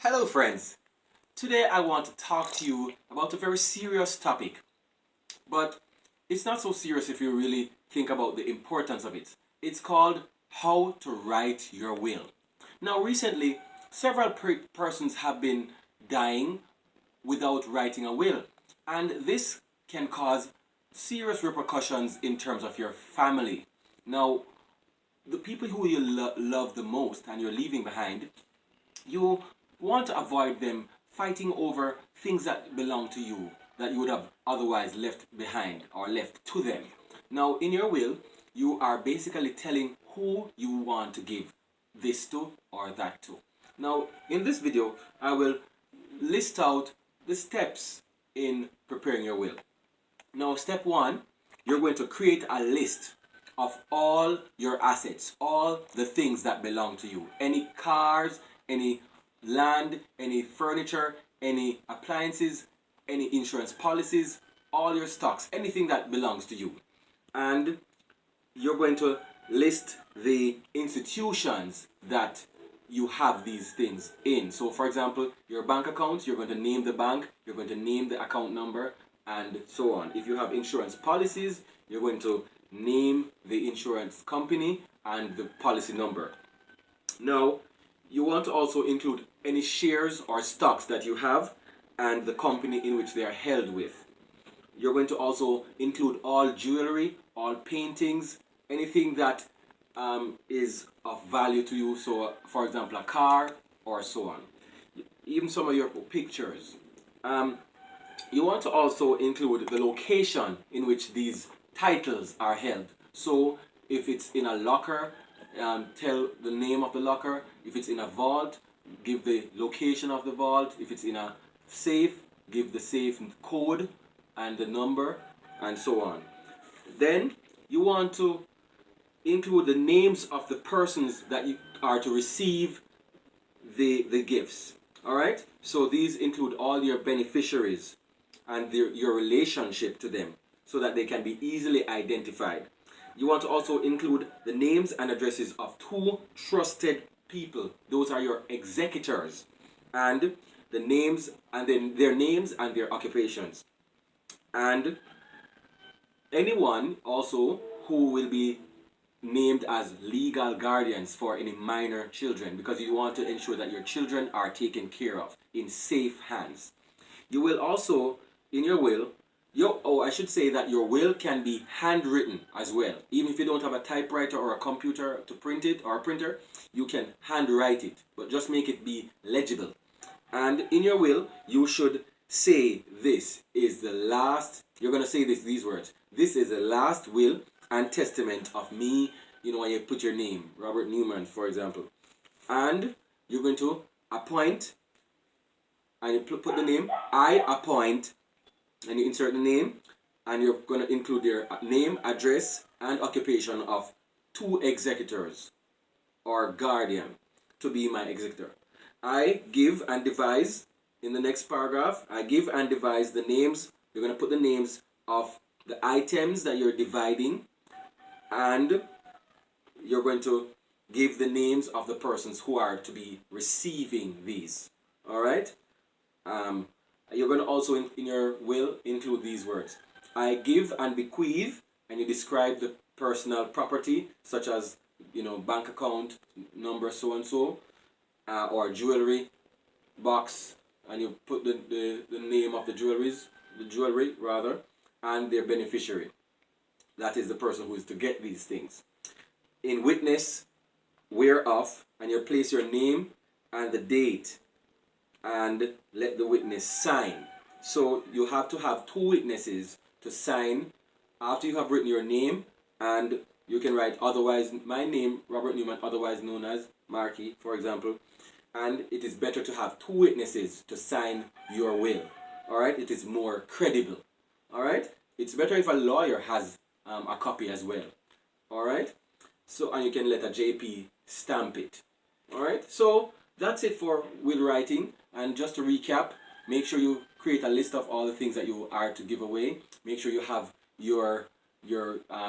Hello friends! Today I want to talk to you about a very serious topic, but it's not so serious if you really think about the importance of it. It's called how to write your will. Now recently, several persons have been dying without writing a will, and this can cause serious repercussions in terms of your family. Now, the people who you love the most and you're leaving behind, you want to avoid them fighting over things that belong to you that you would have otherwise left behind or left to them. Now, in your will, you are basically telling who you want to give this to or that to. Now, in this video, I will list out the steps in preparing your will. Now, step one, you're going to create a list of all your assets, all the things that belong to you. Any cars, any land, any furniture, any appliances, any insurance policies, all your stocks, anything that belongs to you. And you're going to list the institutions that you have these things in. So for example, your bank accounts, you're going to name the bank, you're going to name the account number, and so on. If you have insurance policies, you're going to name the insurance company and the policy number. Now, you want to also include any shares or stocks that you have and the company in which they are held with. You're going to also include all jewelry, all paintings, anything that is of value to you. So, for example, a car or so on. Even some of your pictures. You want to also include the location in which these titles are held. So, if it's in a locker, tell the name of the locker. If it's in a vault, give the location of the vault. If it's in a safe, give the safe code and the number, and so on. Then you want to include the names of the persons that you are to receive the gifts. Alright? So these include all your beneficiaries and your relationship to them so that they can be easily identified. You want to also include the names and addresses of two trusted people. Those are your executors. And the names and then their names and their occupations. And anyone also who will be named as legal guardians for any minor children, because you want to ensure that your children are taken care of in safe hands. You will also, in your will, I should say that your will can be handwritten as well. Even if you don't have a typewriter or a computer to print it or a printer, you can handwrite it, but just make it be legible. And in your will, you should say this is the last, you're going to say these words. This is the last will and testament of me, when you put your name, Robert Newman, for example. And you're going to appoint, and you put the name, I appoint, and you insert the name, and you're going to include their name, address, and occupation of two executors or guardian to be my executor. I give and devise, in the next paragraph, I give and devise the names. You're going to put the names of the items that you're dividing, and you're going to give the names of the persons who are to be receiving these. Alright? You're going to also, in your will, include these words. I give and bequeath, and you describe the personal property, such as, bank account number so-and-so, or jewelry box, and you put the name of the jewelry rather, and their beneficiary. That is the person who is to get these things. In witness whereof, and you place your name and the date, and let the witness sign. So you have to have two witnesses to sign after you have written your name, and you can write otherwise, my name, Robert Newman, otherwise known as Marky, for example. And it is better to have two witnesses to sign your will. Alright? It is more credible. Alright? It's better if a lawyer has a copy as well. Alright? So, and you can let a JP stamp it. Alright? So, that's it for will writing. And just to recap, make sure you create a list of all the things that you are to give away. Make sure you have your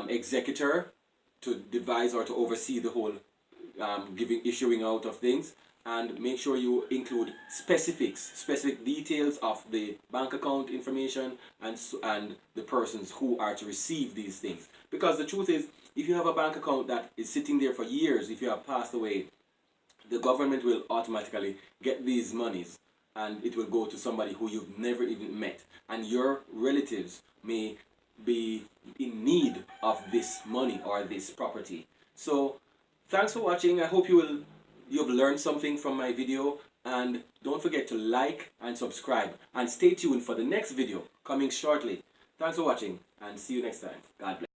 executor to devise or to oversee the whole issuing out of things. and make sure you include specific details of the bank account information and the persons who are to receive these things. Because the truth is, if you have a bank account that is sitting there for years, if you have passed away, the government will automatically get these monies and it will go to somebody who you've never even met, and your relatives may be in need of this money or this property. So thanks for watching. I hope you've learned something from my video, and don't forget to like and subscribe, and stay tuned for the next video coming shortly. Thanks for watching, and see you next time. God bless.